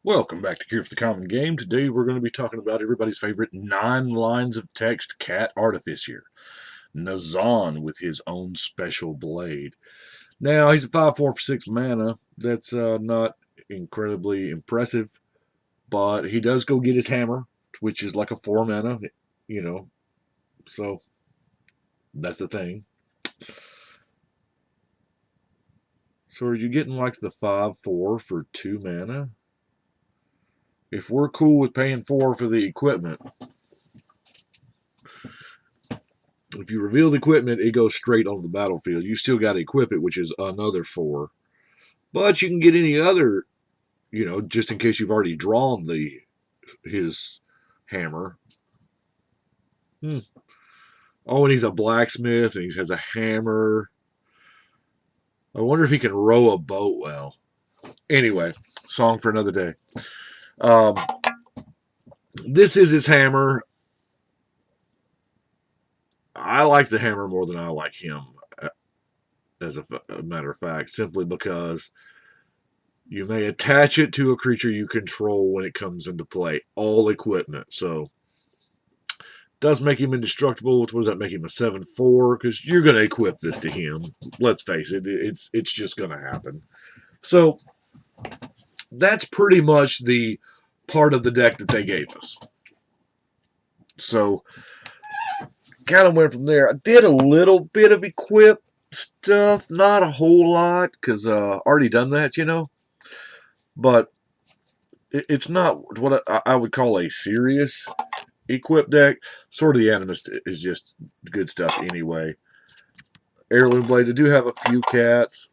Welcome back to Cure for the Common Game. Today we're going to be talking about everybody's favorite 9 lines of text cat artificer, Nazahn, with his own special blade. Now, he's a 5/4 for 6 mana. That's not incredibly impressive, but he does go get his hammer, which is like a 4 mana, you know, so that's the thing. So are you getting like the 5/4 for 2 mana? If we're cool with paying 4 for the equipment, if you reveal the equipment, it goes straight on the battlefield. You still got to equip it, which is another 4. But you can get any other, just in case you've already drawn his hammer. Oh, and he's a blacksmith, and he has a hammer. I wonder if he can row a boat well. Anyway, song for another day. Um, this is his hammer. I like the hammer more than I like him, as a matter of fact, simply because you may attach it to a creature you control when it comes into play. All equipment. So does make him indestructible. What does that make him, a 7/4? Because you're going to equip this to him. Let's face it. It's just going to happen. So that's pretty much the part of the deck that they gave us. So kind of went from there. I did a little bit of equip stuff. Not a whole lot because already done that, But it's not what I would call a serious equip deck. Sword of the Animist is just good stuff anyway. Heirloom Blades, I do have a few cats.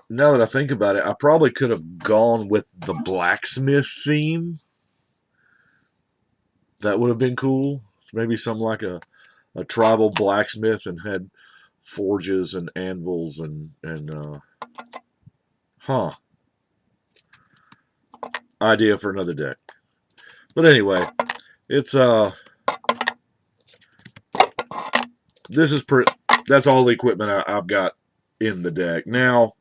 Now that I think about it, I probably could have gone with the blacksmith theme. That would have been cool. Maybe some like a tribal blacksmith and had forges and anvils and idea for another deck. But anyway, it's this is that's all the equipment I've got in the deck. Now,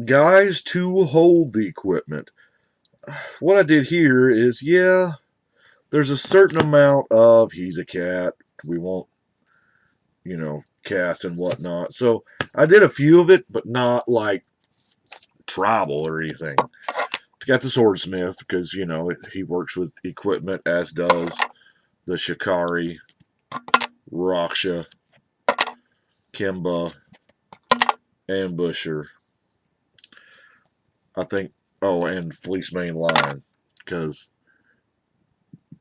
guys, to hold the equipment, what I did here is, there's a certain amount of he's a cat. We won't, cats and whatnot. So I did a few of it, but not like tribal or anything. Got the swordsmith because, he works with equipment, as does the Shikari, Raksha, Kimba, Ambusher. I think, and Fleece Mane Lion because,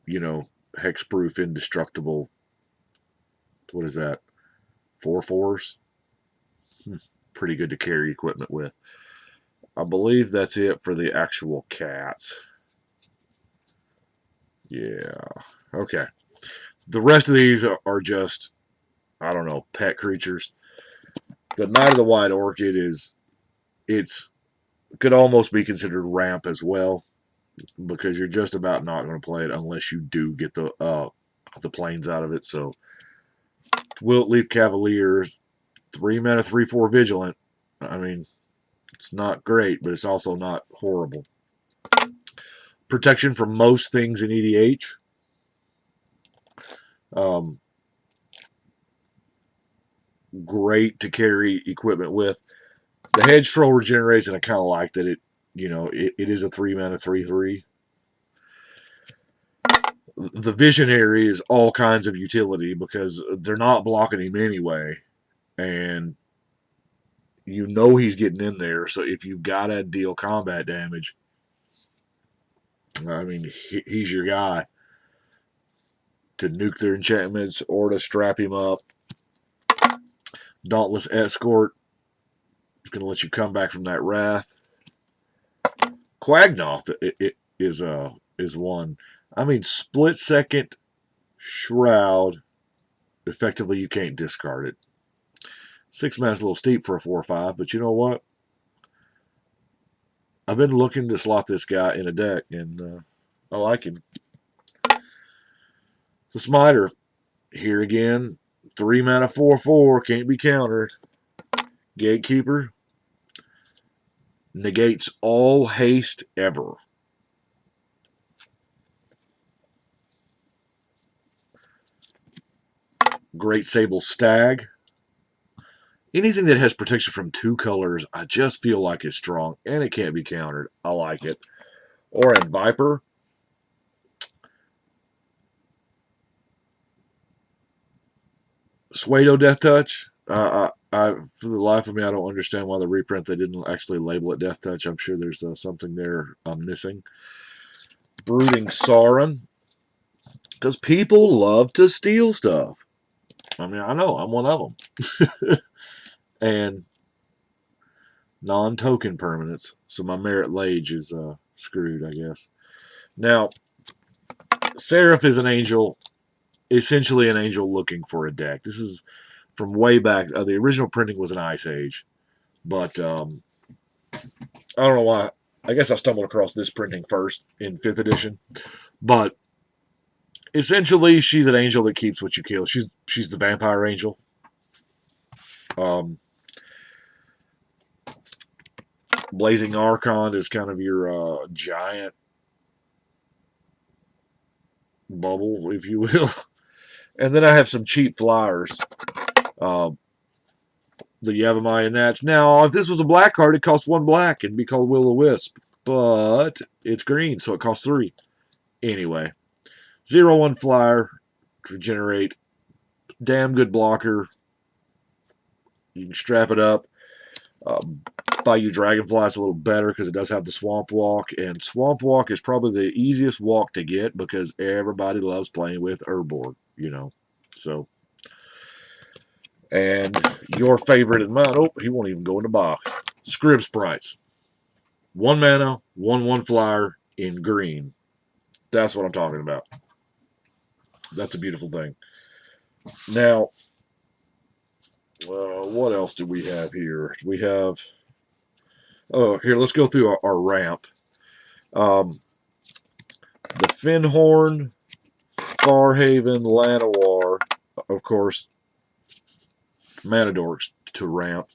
hexproof, indestructible. What is that? 4/4s? Pretty good to carry equipment with. I believe that's it for the actual cats. Yeah. Okay. The rest of these are just, I don't know, pet creatures. The Knight of the White Orchid could almost be considered ramp as well, because you're just about not going to play it unless you do get the planes out of it. So, Wilt Leaf Cavaliers, 3 mana, 3/4 vigilant. I mean, it's not great, but it's also not horrible. Protection from most things in EDH. Great to carry equipment with. The Hedge Troll regenerates, and I kind of like that it is a 3 mana 3/3. The Visionary is all kinds of utility because they're not blocking him anyway, and he's getting in there. So if you've got to deal combat damage, I mean, he's your guy to nuke their enchantments or to strap him up. Dauntless Escort is going to let you come back from that wrath. Quagnoth is one. I mean, split second Shroud. Effectively, you can't discard it. 6 mana is a little steep for a 4/5, but you know what? I've been looking to slot this guy in a deck, and I like him. The Smiter, here again, 3 mana 4/4, can't be countered. Gatekeeper negates all haste ever. Great Sable Stag. Anything that has protection from 2 colors, I just feel like is strong, and it can't be countered. I like it. Oran Viper. Suedo Death Touch. For the life of me, I don't understand why the reprint they didn't actually label it Death Touch. I'm sure there's something there I'm missing. Brooding Sauron. Because people love to steal stuff. I mean, I know, I'm one of them. And non-token permanents. So my Merit Lage is screwed, I guess. Now, Seraph is an angel, essentially an angel looking for a deck. This is from way back. The original printing was an Ice Age. But I don't know why. I guess I stumbled across this printing first in 5th edition. But essentially, she's an angel that keeps what you kill. She's the vampire angel. Blazing Archon is kind of your giant bubble, if you will. And then I have some cheap flyers. The Yavimaya Nats. Now, if this was a black card, it costs 1 black and be called Will-O-Wisp. But it's green, so it costs 3. Anyway, 0/1 flyer to generate. Damn good blocker. You can strap it up. Bayou Dragonfly is a little better because it does have the Swamp Walk, and Swamp Walk is probably the easiest walk to get because everybody loves playing with Urborg, you know. So, and your favorite and mine, oh, he won't even go in the box. Scrib Sprites. 1 mana, 1/1 flyer in green. That's what I'm talking about. That's a beautiful thing. Now, what else do we have here? We have... Oh, here, let's go through our ramp. The Finhorn, Farhaven, Llanowar, of course, Manadorks to ramp.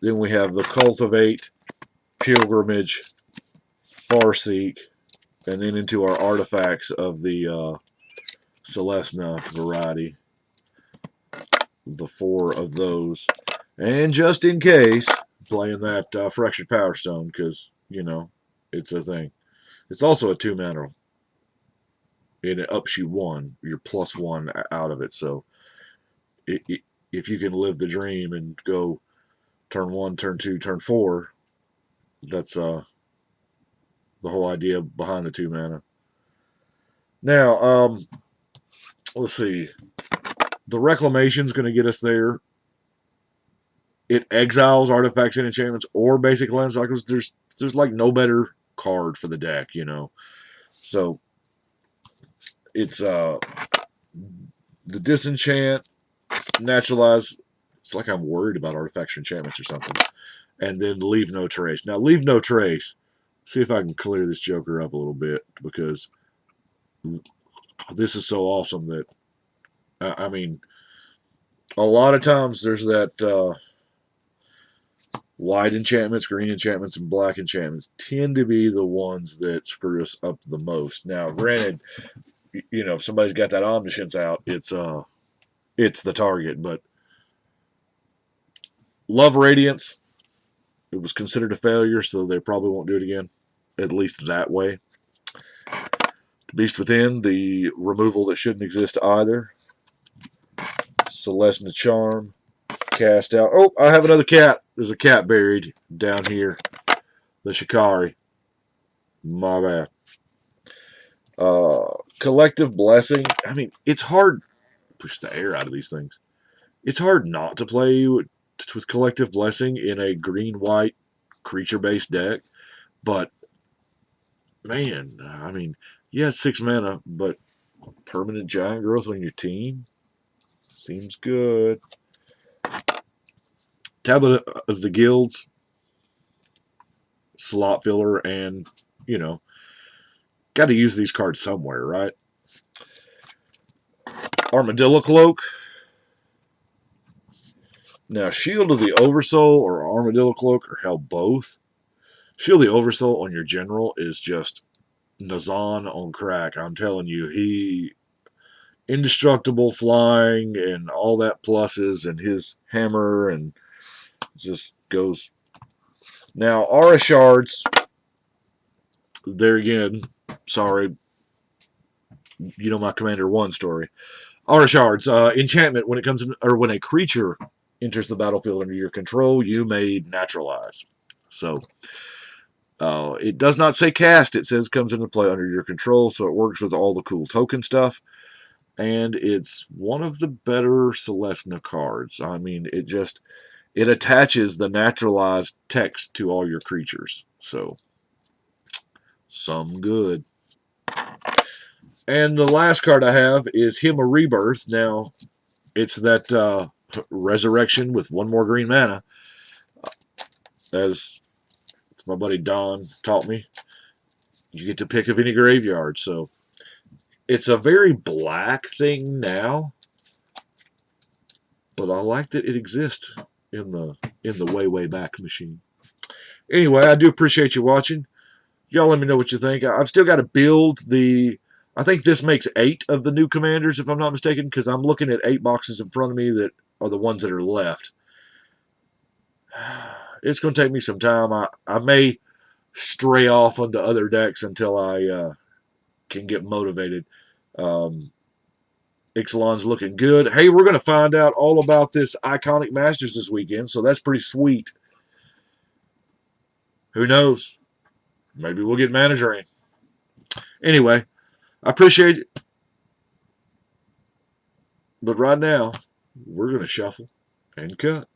Then we have the Cultivate, Pilgrimage, Farseek, and then into our artifacts of the Celestina variety. The 4 of those. And just in case, playing that Fractured Power Stone because, you know, it's a thing. It's also a 2 mana. And it ups you 1. You're +1 out of it. So if you can live the dream and go turn 1, turn 2, turn 4, that's the whole idea behind the 2 mana. Now, let's see. The Reclamation's going to get us there. It exiles artifacts and enchantments or basic land cycles. There's like no better card for the deck, you know. So it's the disenchant, naturalize. It's like I'm worried about artifacts or enchantments or something. And then leave no trace. Now leave no trace. See if I can clear this joker up a little bit because this is so awesome that I mean a lot of times there's that white enchantments, green enchantments, and black enchantments tend to be the ones that screw us up the most. Now, granted, you know, if somebody's got that Omniscience out, it's the target. But Love Radiance, it was considered a failure, so they probably won't do it again, at least that way. Beast Within, the removal that shouldn't exist either. Celestina Charm, cast out. Oh, I have another cat. There's a cat buried down here. The Shikari. My bad. Collective Blessing. I mean, it's hard to push the air out of these things. It's hard not to play with Collective Blessing in a green-white creature-based deck. But, man, I mean, yeah, 6 mana, but permanent giant growth on your team seems good. Tablet of the Guilds, slot filler, and, you know, got to use these cards somewhere, right? Armadillo Cloak. Now, Shield of the Oversoul or Armadillo Cloak, or hell, both. Shield of the Oversoul on your general is just Nazahn on crack. I'm telling you, he indestructible flying and all that pluses, and his hammer and just goes. Now, Aura Shards, there again, sorry, you know my Commander 1 story. Aura Shards, enchantment, when it comes in, or when a creature enters the battlefield under your control, you may naturalize. So, it does not say cast, it says comes into play under your control, so it works with all the cool token stuff. And it's one of the better Celestina cards. I mean, it attaches the naturalized text to all your creatures. So, some good. And the last card I have is Hymn of Rebirth. Now, it's that resurrection with one more green mana, as my buddy Don taught me. You get to pick of any graveyard. So, it's a very black thing now, but I like that it exists in the way back machine. Anyway, I do appreciate you watching. Y'all let me know what you think. I've still got to build the. I think this makes 8 of the new commanders, if I'm not mistaken, because I'm looking at 8 boxes in front of me that are the ones that are left. It's going to take me some time. I may stray off onto other decks until I can get motivated. Ixalan's looking good. Hey, we're going to find out all about this Iconic Masters this weekend, so that's pretty sweet. Who knows? Maybe we'll get Manager in. Anyway, I appreciate it. But right now, we're going to shuffle and cut.